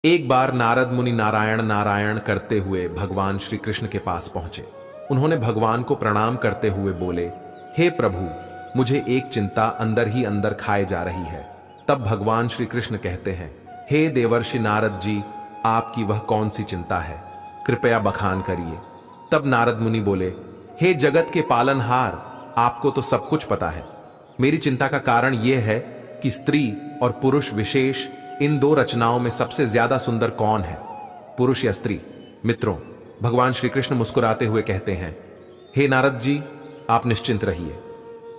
एक बार नारद मुनि नारायण नारायण करते हुए भगवान श्री कृष्ण के पास पहुंचे। उन्होंने भगवान को प्रणाम करते हुए बोले, हे प्रभु, मुझे एक चिंता अंदर ही अंदर खाए जा रही है। तब भगवान श्री कृष्ण कहते हैं, हे देवर्षि नारद जी, आपकी वह कौन सी चिंता है, कृपया बखान करिए। तब नारद मुनि बोले, हे जगत के पालनहार, आपको तो सब कुछ पता है। मेरी चिंता का कारण यह है कि स्त्री और पुरुष विशेष इन दो रचनाओं में सबसे ज्यादा सुंदर कौन है, पुरुष या स्त्री। मित्रों, भगवान श्री कृष्ण मुस्कुराते हुए कहते हैं, हे नारद जी, आप निश्चिंत रहिए।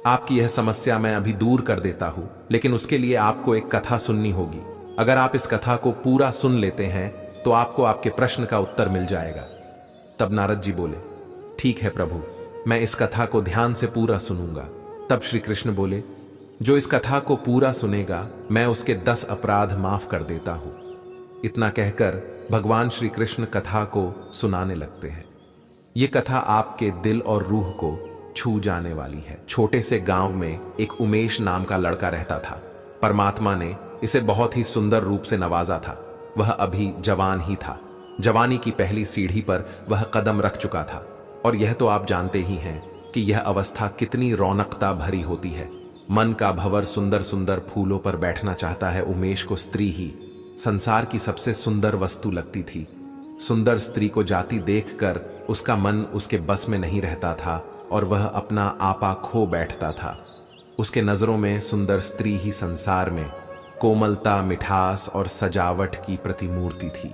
आपकी यह समस्या मैं अभी दूर कर देता हूं, लेकिन उसके लिए आपको एक कथा सुननी होगी। अगर आप इस कथा को पूरा सुन लेते हैं तो आपको आपके प्रश्न का उत्तर मिल जाएगा। तब नारद जी बोले, ठीक है प्रभु, मैं इस कथा को ध्यान से पूरा सुनूंगा। तब श्री कृष्ण बोले, जो इस कथा को पूरा सुनेगा मैं उसके 10 अपराध माफ कर देता हूं। इतना कहकर भगवान श्री कृष्ण कथा को सुनाने लगते हैं। ये कथा आपके दिल और रूह को छू जाने वाली है। छोटे से गांव में एक उमेश नाम का लड़का रहता था। परमात्मा ने इसे बहुत ही सुंदर रूप से नवाजा था। वह अभी जवान ही था। जवानी की पहली सीढ़ी पर वह कदम रख चुका था। और यह तो आप जानते ही हैं कि यह अवस्था कितनी रौनकता भरी होती है। मन का भंवर सुंदर सुंदर फूलों पर बैठना चाहता है। उमेश को स्त्री ही संसार की सबसे सुंदर वस्तु लगती थी। सुंदर स्त्री को जाती देखकर उसका मन उसके बस में नहीं रहता था और वह अपना आपा खो बैठता था। उसके नजरों में सुंदर स्त्री ही संसार में कोमलता, मिठास और सजावट की प्रतिमूर्ति थी।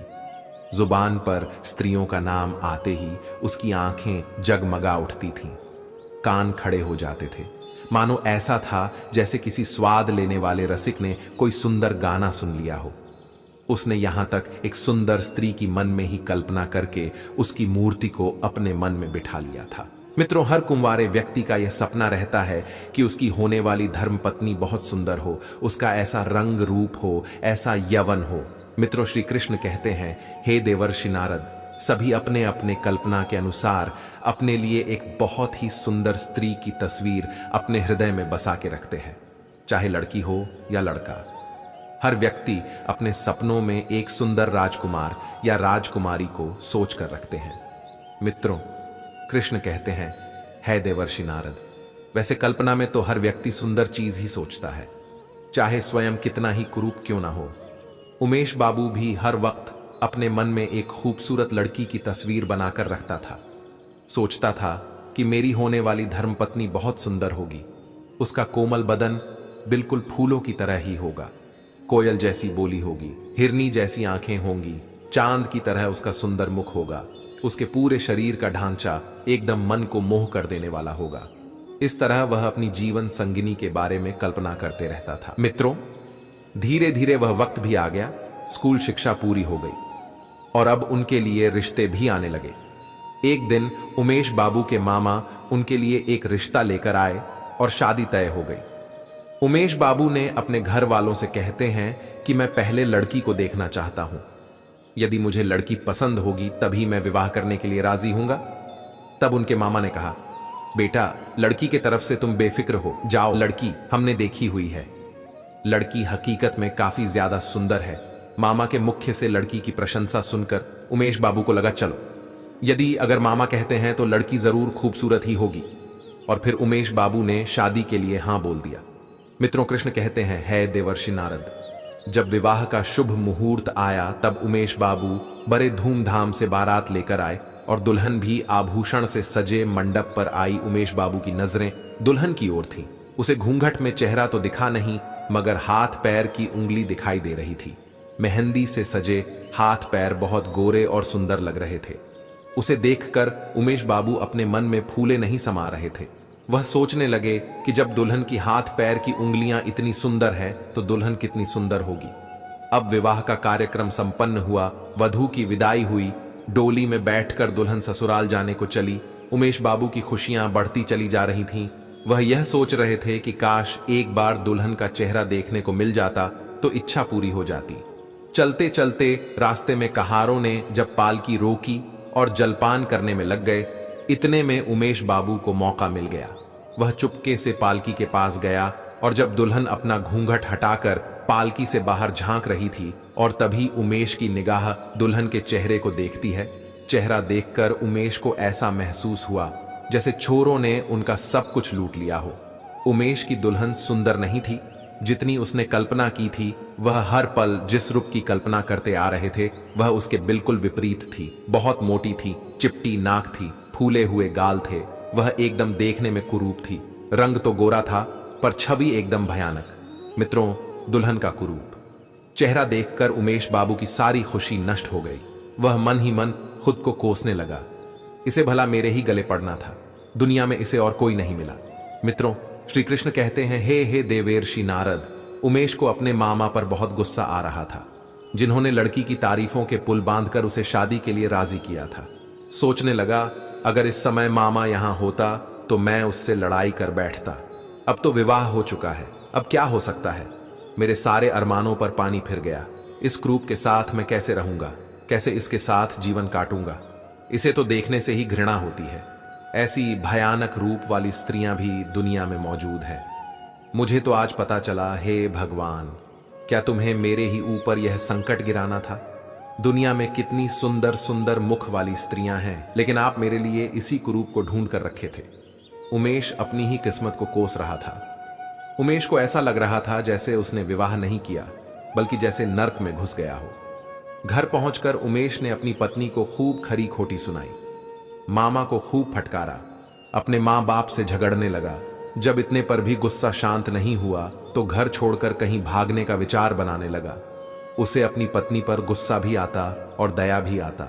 जुबान पर स्त्रियों का नाम आते ही उसकी आंखें जगमगा उठती थीं, कान खड़े हो जाते थे। मानो ऐसा था जैसे किसी स्वाद लेने वाले रसिक ने कोई सुंदर गाना सुन लिया हो। उसने यहां तक एक सुंदर स्त्री की मन में ही कल्पना करके उसकी मूर्ति को अपने मन में बिठा लिया था। मित्रों, हर कुंवारे व्यक्ति का यह सपना रहता है कि उसकी होने वाली धर्मपत्नी बहुत सुंदर हो, उसका ऐसा रंग रूप हो, ऐसा यौवन हो। मित्रों, श्री कृष्ण कहते हैं, हे देवर्षि नारद, सभी अपने अपने कल्पना के अनुसार अपने लिए एक बहुत ही सुंदर स्त्री की तस्वीर अपने हृदय में बसा के रखते हैं, चाहे लड़की हो या लड़का। हर व्यक्ति अपने सपनों में एक सुंदर राजकुमार या राजकुमारी को सोच कर रखते हैं। मित्रों, कृष्ण कहते हैं, है देवर्षि नारद, वैसे कल्पना में तो हर व्यक्ति सुंदर चीज ही सोचता है, चाहे स्वयं कितना ही कुरूप क्यों ना हो। उमेश बाबू भी हर वक्त अपने मन में एक खूबसूरत लड़की की तस्वीर बनाकर रखता था। सोचता था कि मेरी होने वाली धर्मपत्नी बहुत सुंदर होगी। उसका कोमल बदन बिल्कुल फूलों की तरह ही होगा, कोयल जैसी बोली होगी, हिरनी जैसी आंखें होंगी, चांद की तरह उसका सुंदर मुख होगा। उसके पूरे शरीर का ढांचा एकदम मन को मोह कर देने वाला होगा। इस तरह वह अपनी जीवन संगिनी के बारे में कल्पना करते रहता था। मित्रों, धीरे धीरे वह वक्त भी आ गया। स्कूल शिक्षा पूरी हो गई और अब उनके लिए रिश्ते भी आने लगे। एक दिन उमेश बाबू के मामा उनके लिए एक रिश्ता लेकर आए और शादी तय हो गई। उमेश बाबू ने अपने घर वालों से कहते हैं कि मैं पहले लड़की को देखना चाहता हूं। यदि मुझे लड़की पसंद होगी तभी मैं विवाह करने के लिए राजी हूंगा। तब उनके मामा ने कहा, बेटा, लड़की के तरफ से तुम बेफिक्र हो जाओ, लड़की हमने देखी हुई है। लड़की हकीकत में काफी ज्यादा सुंदर है। मामा के मुख्य से लड़की की प्रशंसा सुनकर उमेश बाबू को लगा, चलो, यदि अगर मामा कहते हैं तो लड़की जरूर खूबसूरत ही होगी। और फिर उमेश बाबू ने शादी के लिए हां बोल दिया। मित्रों, कृष्ण कहते हैं, है देवर्षि नारद, जब विवाह का शुभ मुहूर्त आया तब उमेश बाबू बड़े धूमधाम से बारात लेकर आए और दुल्हन भी आभूषण से सजे मंडप पर आई। उमेश बाबू की नजरें दुल्हन की ओर थीं। उसे घूंघट में चेहरा तो दिखा नहीं, मगर हाथ पैर की उंगली दिखाई दे रही थी। मेहंदी से सजे हाथ पैर बहुत गोरे और सुंदर लग रहे थे। उसे देखकर उमेश बाबू अपने मन में फूले नहीं समा रहे थे। वह सोचने लगे कि जब दुल्हन की हाथ पैर की उंगलियां इतनी सुंदर है तो दुल्हन कितनी सुंदर होगी। अब विवाह का कार्यक्रम संपन्न हुआ। वधू की विदाई हुई। डोली में बैठकर दुल्हन ससुराल जाने को चली। उमेश बाबू की खुशियां बढ़ती चली जा रही थीं। वह यह सोच रहे थे कि काश एक बार दुल्हन का चेहरा देखने को मिल जाता तो इच्छा पूरी हो जाती। चलते चलते रास्ते में कहारों ने जब पालकी रोकी और जलपान करने में लग गए, इतने में उमेश बाबू को मौका मिल गया। वह चुपके से पालकी के पास गया और जब दुल्हन अपना घूंघट हटाकर पालकी से बाहर झांक रही थी और तभी उमेश की निगाह दुल्हन के चेहरे को देखती है। चेहरा देखकर उमेश को ऐसा महसूस हुआ जैसे चोरों ने उनका सब कुछ लूट लिया हो। उमेश की दुल्हन सुंदर नहीं थी जितनी उसने कल्पना की थी। वह हर पल जिस रूप की कल्पना करते आ रहे थे वह उसके बिल्कुल विपरीत थी। बहुत मोटी थी, चिपटी नाक थी, फूले हुए गाल थे। वह एकदम देखने में कुरूप थी। रंग तो गोरा था पर छवि एकदम भयानक। मित्रों, दुल्हन का कुरूप चेहरा देखकर उमेश बाबू की सारी खुशी नष्ट हो गई। वह मन ही मन खुद को कोसने लगा। इसे भला मेरे ही गले पड़ना था, दुनिया में इसे और कोई नहीं मिला। मित्रों, श्री कृष्ण कहते हैं, हे देवर्षि नारद, उमेश को अपने मामा पर बहुत गुस्सा आ रहा था जिन्होंने लड़की की तारीफों के पुल बांधकर उसे शादी के लिए राजी किया था। सोचने लगा, अगर इस समय मामा यहां होता तो मैं उससे लड़ाई कर बैठता। अब तो विवाह हो चुका है, अब क्या हो सकता है। मेरे सारे अरमानों पर पानी फिर गया। इस क्रूप के साथ मैं कैसे रहूंगा, कैसे इसके साथ जीवन काटूंगा। इसे तो देखने से ही घृणा होती है। ऐसी भयानक रूप वाली स्त्रियां भी दुनिया में मौजूद हैं। मुझे तो आज पता चला, हे भगवान, क्या तुम्हें मेरे ही ऊपर यह संकट गिराना था। दुनिया में कितनी सुंदर सुंदर मुख वाली स्त्रियां हैं, लेकिन आप मेरे लिए इसी कुरूप को ढूंढ कर रखे थे। उमेश अपनी ही किस्मत को कोस रहा था। उमेश को ऐसा लग रहा था जैसे उसने विवाह नहीं किया, बल्कि जैसे नर्क में घुस गया हो। घर पहुंचकर उमेश ने अपनी पत्नी को खूब खरी खोटी सुनाई, मामा को खूब फटकारा, अपने माँ बाप से झगड़ने लगा। जब इतने पर भी गुस्सा शांत नहीं हुआ तो घर छोड़कर कहीं भागने का विचार बनाने लगा। उसे अपनी पत्नी पर गुस्सा भी आता और दया भी आता।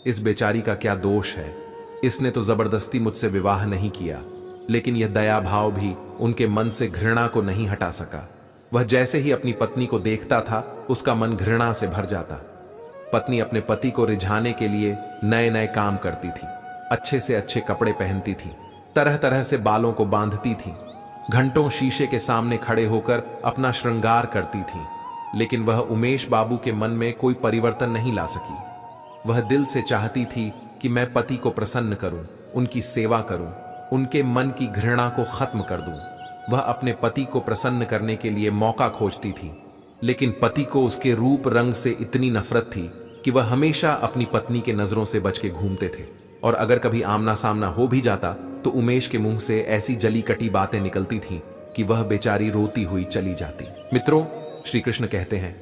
इस बेचारी का क्या दोष है, इसने तो जबरदस्ती मुझसे विवाह नहीं किया। लेकिन यह दया भाव भी उनके मन से घृणा को नहीं हटा सका। वह जैसे ही अपनी पत्नी को देखता था उसका मन घृणा से भर जाता। पत्नी अपने पति को रिझाने के लिए नए नए काम करती थी, अच्छे से अच्छे कपड़े पहनती थी, तरह तरह से बालों को बांधती थी, घंटों शीशे के सामने खड़े होकर अपना श्रृंगार करती थी। लेकिन वह उमेश बाबू के मन में कोई परिवर्तन नहीं ला सकी। वह दिल से चाहती थी कि मैं पति को प्रसन्न करूं, उनकी सेवा करूं, उनके मन की घृणा को खत्म कर दूं। वह अपने पति को प्रसन्न करने के लिए मौका खोजती थी, लेकिन पति को उसके रूप रंग से इतनी नफरत थी कि वह हमेशा अपनी पत्नी के नजरों से बच के घूमते थे। और अगर कभी आमना सामना हो भी जाता तो उमेश के मुंह से ऐसी जली कटी बातें निकलती थीं कि वह बेचारी रोती हुई चली जाती। मित्रों, श्री कृष्ण कहते हैं,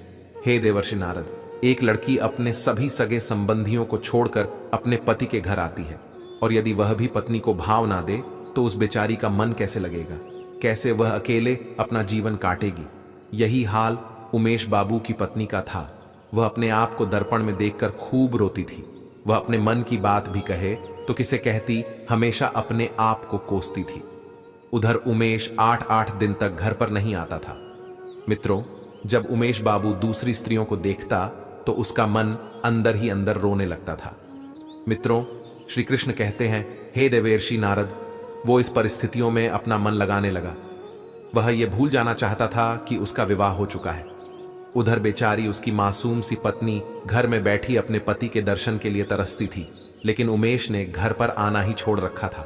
हे देवर्षि नारद, एक लड़की अपने सभी सगे संबंधियों को छोड़कर अपने पति के घर आती है, और यदि वह भी पत्नी को भाव ना दे तो उस बेचारी का मन कैसे लगेगा, कैसे वह अकेले अपना जीवन काटेगी। यही हाल उमेश बाबू की पत्नी का था। वह अपने आप को दर्पण में देखकर खूब रोती थी। वह अपने मन की बात भी कहे तो किसे कहती, हमेशा अपने आप को कोसती थी। उधर उमेश 8-8 दिन तक घर पर नहीं आता था। मित्रों, जब उमेश बाबू दूसरी स्त्रियों को देखता तो उसका मन अंदर ही अंदर रोने लगता था। मित्रों, श्री कृष्ण कहते हैं, हे देवर्षि नारद, वो इस परिस्थितियों में अपना मन लगाने लगा। वह यह भूल जाना चाहता था कि उसका विवाह हो चुका है। उधर बेचारी उसकी मासूम सी पत्नी घर में बैठी अपने पति के दर्शन के लिए तरसती थी, लेकिन उमेश ने घर पर आना ही छोड़ रखा था।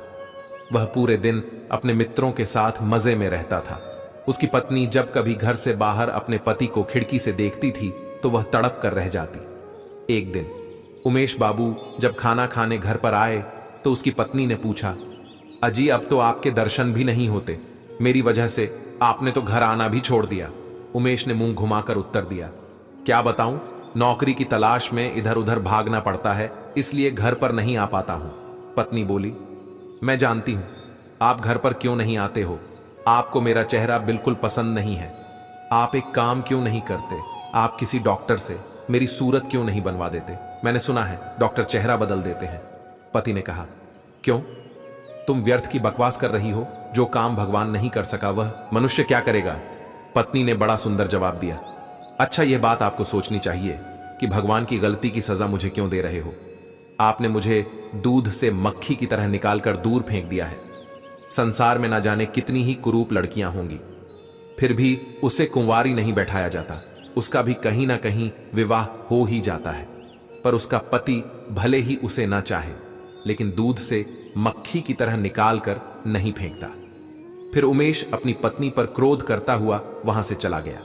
वह पूरे दिन अपने मित्रों के साथ मजे में रहता था। उसकी पत्नी जब कभी घर से बाहर अपने पति को खिड़की से देखती थी तो वह तड़प कर रह जाती। एक दिन उमेश बाबू जब खाना खाने घर पर आए तो उसकी पत्नी ने पूछा, अजी, अब तो आपके दर्शन भी नहीं होते, मेरी वजह से आपने तो घर आना भी छोड़ दिया। उमेश ने मुंह घुमाकर उत्तर दिया, क्या बताऊं, नौकरी की तलाश में इधर उधर भागना पड़ता है, इसलिए घर पर नहीं आ पाता हूं। पत्नी बोली, मैं जानती हूं आप घर पर क्यों नहीं आते हो, आपको मेरा चेहरा बिल्कुल पसंद नहीं है। आप एक काम क्यों नहीं करते, आप किसी डॉक्टर से मेरी सूरत क्यों नहीं बनवा देते, मैंने सुना है डॉक्टर चेहरा बदल देते हैं। पति ने कहा, क्यों, तुम व्यर्थ की बकवास कर रही हो, जो काम भगवान नहीं कर सका वह मनुष्य क्या करेगा। पत्नी ने बड़ा सुंदर जवाब दिया, अच्छा, यह बात आपको सोचनी चाहिए कि भगवान की गलती की सजा मुझे क्यों दे रहे हो। आपने मुझे दूध से मक्खी की तरह निकालकर दूर फेंक दिया है। संसार में ना जाने कितनी ही कुरूप लड़कियां होंगी, फिर भी उसे कुंवारी नहीं बैठाया जाता, उसका भी कहीं ना कहीं विवाह हो ही जाता है। पर उसका पति भले ही उसे ना चाहे, लेकिन दूध से मक्खी की तरह निकाल कर नहीं फेंकता। फिर उमेश अपनी पत्नी पर क्रोध करता हुआ वहां से चला गया।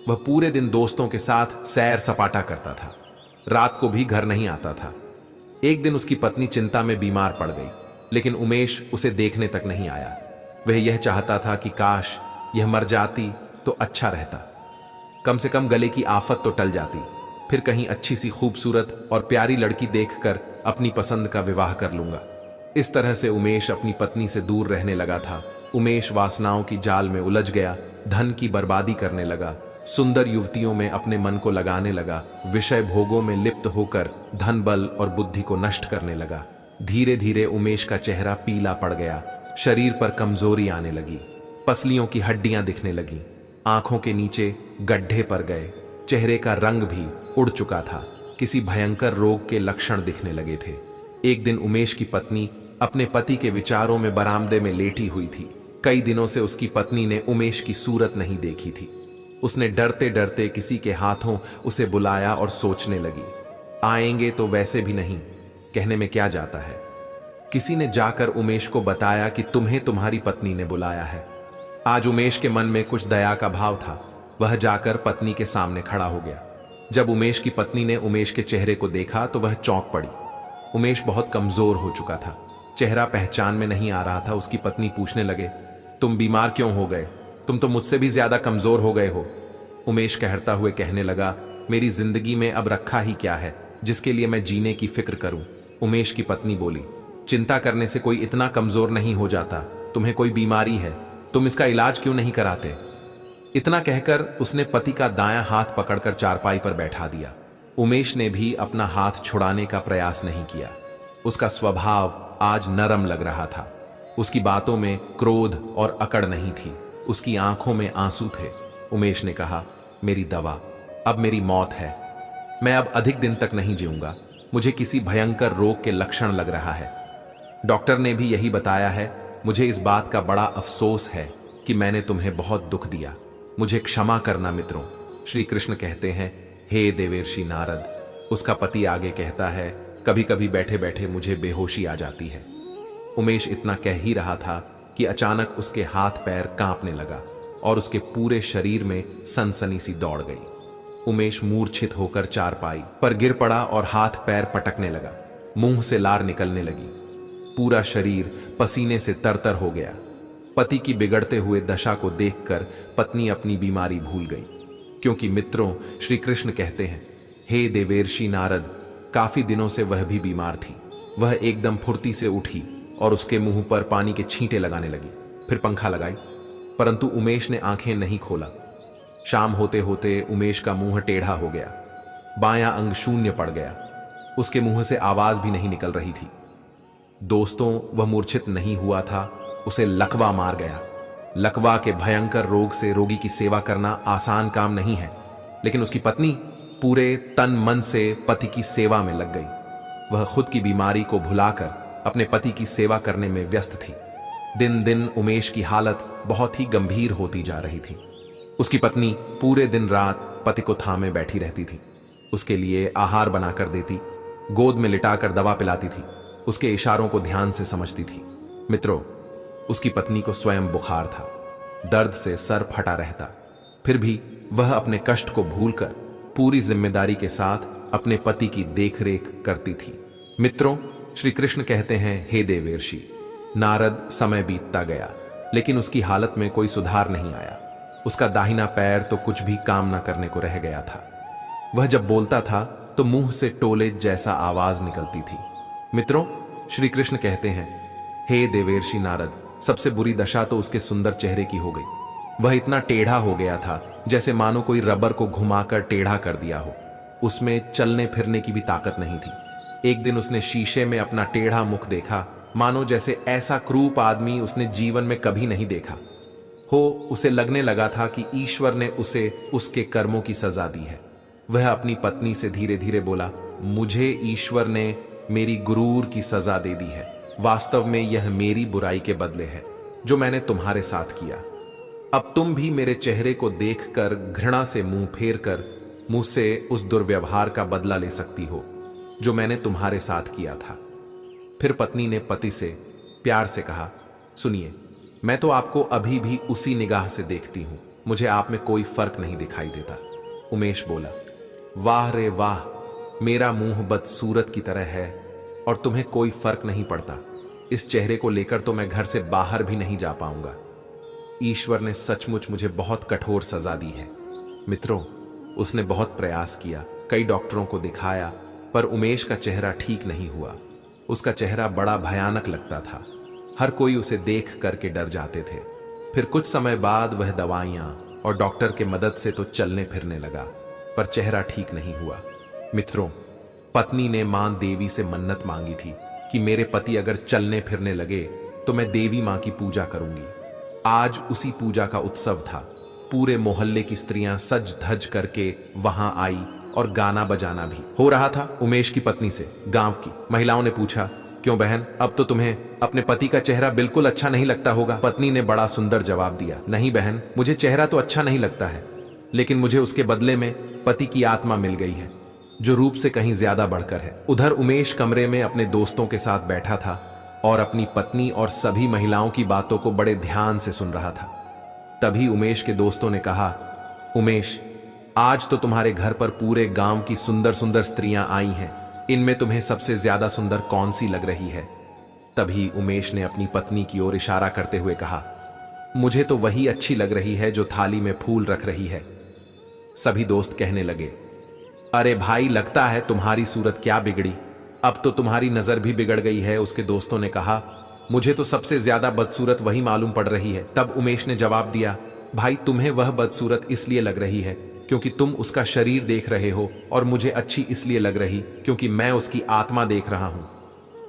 वह पूरे दिन दोस्तों के साथ सैर सपाटा करता था, रात को भी घर नहीं आता था। एक दिन उसकी पत्नी चिंता में बीमार पड़ गई, लेकिन उमेश उसे देखने तक नहीं आया। वह यह चाहता था कि काश यह मर जाती तो अच्छा रहता, कम से कम गले की आफत तो टल जाती, फिर कहीं अच्छी सी खूबसूरत और प्यारी लड़की देखकर अपनी पसंद का विवाह कर लूंगा। इस तरह से उमेश अपनी पत्नी से दूर रहने लगा था। उमेश वासनाओं की जाल में उलझ गया, धन की बर्बादी करने लगा, सुंदर युवतियों में अपने मन को लगाने लगा, विषय भोगों में लिप्त होकर धन बल और बुद्धि को नष्ट करने लगा। धीरे धीरे उमेश का चेहरा पीला पड़ गया, शरीर पर कमजोरी आने लगी, पसलियों की हड्डियां दिखने लगी, आंखों के नीचे गड्ढे पड़ गए, चेहरे का रंग भी उड़ चुका था, किसी भयंकर रोग के लक्षण दिखने लगे थे। एक दिन उमेश की पत्नी अपने पति के विचारों में बरामदे में लेटी हुई थी। कई दिनों से उसकी पत्नी ने उमेश की सूरत नहीं देखी थी। उसने डरते डरते किसी के हाथों उसे बुलाया और सोचने लगी, आएंगे तो वैसे भी नहीं, कहने में क्या जाता है। किसी ने जाकर उमेश को बताया कि तुम्हें तुम्हारी पत्नी ने बुलाया है। आज उमेश के मन में कुछ दया का भाव था। वह जाकर पत्नी के सामने खड़ा हो गया। जब उमेश की पत्नी ने उमेश के चेहरे को देखा तो वह चौंक पड़ी। उमेश बहुत कमजोर हो चुका था, चेहरा पहचान में नहीं आ रहा था। उसकी पत्नी पूछने लगे, तुम बीमार क्यों हो गए? तुम तो मुझसे भी ज्यादा कमजोर हो गए हो। उमेश कहरता हुए कहने लगा, मेरी जिंदगी में अब रखा ही क्या है जिसके लिए मैं जीने की फिक्र करूं। उमेश की पत्नी बोली, चिंता करने से कोई इतना कमजोर नहीं हो जाता, तुम्हें कोई बीमारी है, तुम इसका इलाज क्यों नहीं कराते? इतना कहकर उसने पति का दायां हाथ पकड़कर चारपाई पर बैठा दिया। उमेश ने भी अपना हाथ छुड़ाने का प्रयास नहीं किया। उसका स्वभाव आज नरम लग रहा था। उसकी बातों में क्रोध और अकड़ नहीं थी, उसकी आंखों में आंसू थे। उमेश ने कहा, मेरी दवा, अब मेरी मौत है। मैं अब अधिक दिन तक नहीं जीऊंगा, मुझे किसी भयंकर रोग के लक्षण लग रहा है। डॉक्टर ने भी यही बताया है। मुझे इस बात का बड़ा अफसोस है कि मैंने तुम्हें बहुत दुख दिया, मुझे क्षमा करना मित्रों। श्री कृष्ण कहते हैं, हे देवर्षि नारद। उसका पति आगे कहता है, कभी कभी बैठे बैठे मुझे बेहोशी आ जाती है। उमेश इतना कह ही रहा था कि अचानक उसके हाथ पैर कांपने लगा और उसके पूरे शरीर में सनसनी सी दौड़ गई। उमेश मूर्छित होकर चारपाई पर गिर पड़ा और हाथ पैर पटकने लगा, मुंह से लार निकलने लगी, पूरा शरीर पसीने से तरतर हो गया। पति की बिगड़ते हुए दशा को देखकर पत्नी अपनी बीमारी भूल गई, क्योंकि मित्रों श्री कृष्ण कहते हैं, हे देवर्षि नारद, काफी दिनों से वह भी बीमार थी। वह एकदम फुर्ती से उठी और उसके मुंह पर पानी के छींटे लगाने लगी, फिर पंखा लगाई, परंतु उमेश ने आंखें नहीं खोला। शाम होते होते उमेश का मुंह टेढ़ा हो गया, बायां अंग शून्य पड़ गया, उसके मुंह से आवाज भी नहीं निकल रही थी। दोस्तों, वह मूर्छित नहीं हुआ था, उसे लकवा मार गया। लकवा के भयंकर रोग से रोगी की सेवा करना आसान काम नहीं है, लेकिन उसकी पत्नी पूरे तन मन से पति की सेवा में लग गई। वह खुद की बीमारी को भुलाकर अपने पति की सेवा करने में व्यस्त थी। दिन दिन उमेश की हालत बहुत ही गंभीर होती जा रही थी। उसकी पत्नी पूरे दिन रात पति को थामे बैठी रहती थी, उसके लिए आहार बनाकर देती, गोद में लिटाकर दवा पिलाती थी, उसके इशारों को ध्यान से समझती थी। मित्रों, उसकी पत्नी को स्वयं बुखार था, दर्द से सर फटा रहता, फिर भी वह अपने कष्ट को भूलकर पूरी जिम्मेदारी के साथ अपने पति की देखरेख करती थी। मित्रों, श्री कृष्ण कहते हैं, हे देवर्षि नारद, समय बीतता गया लेकिन उसकी हालत में कोई सुधार नहीं आया। उसका दाहिना पैर तो कुछ भी काम न करने को रह गया था। वह जब बोलता था तो मुंह से टोले जैसा आवाज निकलती थी। मित्रों, श्री कृष्ण कहते हैं, हे देवर्षि नारद, सबसे बुरी दशा तो उसके सुंदर चेहरे की हो गई। वह इतना टेढ़ा हो गया था जैसे मानो कोई रबर को घुमाकर टेढ़ा कर दिया हो। उसमें चलने फिरने की भी ताकत नहीं थी। एक दिन उसने शीशे में अपना टेढ़ा मुख देखा, मानो जैसे ऐसा क्रूप आदमी उसने जीवन में कभी नहीं देखा हो। उसे लगने लगा था कि ईश्वर ने उसे उसके कर्मों की सजा दी है। वह अपनी पत्नी से धीरे धीरे बोला, मुझे ईश्वर ने मेरी गुरूर की सजा दे दी है। वास्तव में यह मेरी बुराई के बदले है जो मैंने तुम्हारे साथ किया। अब तुम भी मेरे चेहरे को देखकर घृणा से मुंह फेर कर मुझसे उस दुर्व्यवहार का बदला ले सकती हो जो मैंने तुम्हारे साथ किया था। फिर पत्नी ने पति से प्यार से कहा, सुनिए, मैं तो आपको अभी भी उसी निगाह से देखती हूं मुझे आप में कोई फर्क नहीं दिखाई देता। उमेश बोला, वाह रे वाह, मेरा मुंह बदसूरत की तरह है और तुम्हें कोई फर्क नहीं पड़ता। इस चेहरे को लेकर तो मैं घर से बाहर भी नहीं जा पाऊंगा। ईश्वर ने सचमुच मुझे बहुत कठोर सजा दी है। मित्रों, उसने बहुत प्रयास किया, कई डॉक्टरों को दिखाया, पर उमेश का चेहरा ठीक नहीं हुआ। उसका चेहरा बड़ा भयानक लगता था। हर कोई उसे देख करके डर जाते थे। फिर कुछ समय बाद वह दवाइयां और डॉक्टर के मदद से तो चलने फिरने लगा, पर चेहरा ठीक नहीं हुआ। मित्रों, पत्नी ने मां देवी से मन्नत मांगी थी कि मेरे पति अगर चलने फिरने लगे तो मैं देवी मां की पूजा करूंगी। आज उसी पूजा का उत्सव था। पूरे मोहल्ले की स्त्रियां सज धज करके वहां आई और गाना बजाना भी हो रहा था। उमेश की पत्नी से गांव की महिलाओं ने पूछा, क्यों बहन, अब तो तुम्हें अपने पति का चेहरा बिल्कुल अच्छा नहीं लगता होगा। पत्नी ने बड़ा सुंदर जवाब दिया, नहीं बहन, मुझे चेहरा तो अच्छा नहीं लगता है, लेकिन मुझे उसके बदले में पति की आत्मा मिल गई है, जो रूप से कहीं ज्यादा बढ़कर है। उधर उमेश कमरे में अपने दोस्तों के साथ बैठा था और अपनी पत्नी और सभी महिलाओं की बातों को बड़े ध्यान से सुन रहा था। तभी उमेश के दोस्तों ने कहा, उमेश, आज तो तुम्हारे घर पर पूरे गांव की सुंदर सुंदर स्त्रियां आई हैं, इनमें तुम्हें सबसे ज्यादा सुंदर कौन सी लग रही है? तभी उमेश ने अपनी पत्नी की ओर इशारा करते हुए कहा, मुझे तो वही अच्छी लग रही है जो थाली में फूल रख रही है। सभी दोस्त कहने लगे, अरे भाई, लगता है तुम्हारी सूरत क्या बिगड़ी, अब तो तुम्हारी नजर भी बिगड़ गई है। उसके दोस्तों ने कहा, मुझे तो सबसे ज्यादा बदसूरत वही मालूम पड़ रही है। तब उमेश ने जवाब दिया, भाई, तुम्हें वह बदसूरत इसलिए लग रही है क्योंकि तुम उसका शरीर देख रहे हो, और मुझे अच्छी इसलिए लग रही क्योंकि मैं उसकी आत्मा देख रहा हूं।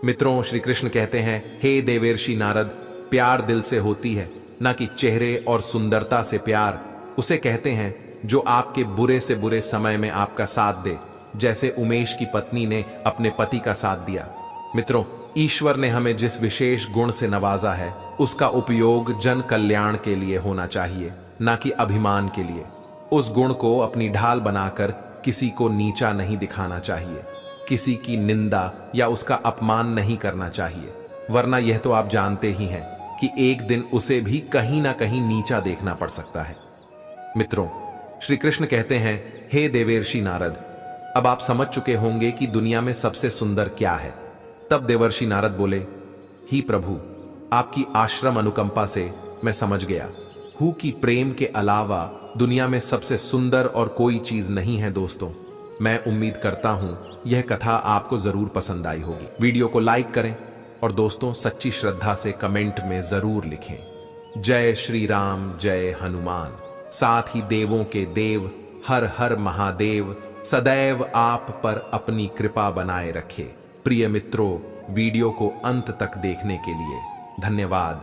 मित्रों, श्री कृष्ण कहते हैं, हे देवर्षि नारद, प्यार दिल से होती है, ना कि चेहरे और सुंदरता से। प्यार उसे कहते हैं जो आपके बुरे से बुरे समय में आपका साथ दे, जैसे उमेश की पत्नी ने अपने पति का साथ दिया। मित्रों, ईश्वर ने हमें जिस विशेष गुण से नवाजा है, उसका उपयोग जन कल्याण के लिए होना चाहिए, ना कि अभिमान के लिए। उस गुण को अपनी ढाल बनाकर किसी को नीचा नहीं दिखाना चाहिए, किसी की निंदा या उसका अपमान नहीं करना चाहिए, वरना यह तो आप जानते ही हैं कि एक दिन उसे भी कहीं ना कहीं नीचा देखना पड़ सकता है। मित्रों, श्री कृष्ण कहते हैं, हे देवर्षि नारद, अब आप समझ चुके होंगे कि दुनिया में सबसे सुंदर क्या है। तब देवर्षि नारद बोले, ही प्रभु, आपकी आश्रम अनुकंपा से मैं समझ गया हूं कि प्रेम के अलावा दुनिया में सबसे सुंदर और कोई चीज नहीं है। दोस्तों, मैं उम्मीद करता हूं यह कथा आपको जरूर पसंद आई होगी। वीडियो को लाइक करें और दोस्तों, सच्ची श्रद्धा से कमेंट में जरूर लिखें, जय श्री राम, जय हनुमान। साथ ही देवों के देव हर हर महादेव सदैव आप पर अपनी कृपा बनाए रखे। प्रिय मित्रों, वीडियो को अंत तक देखने के लिए धन्यवाद।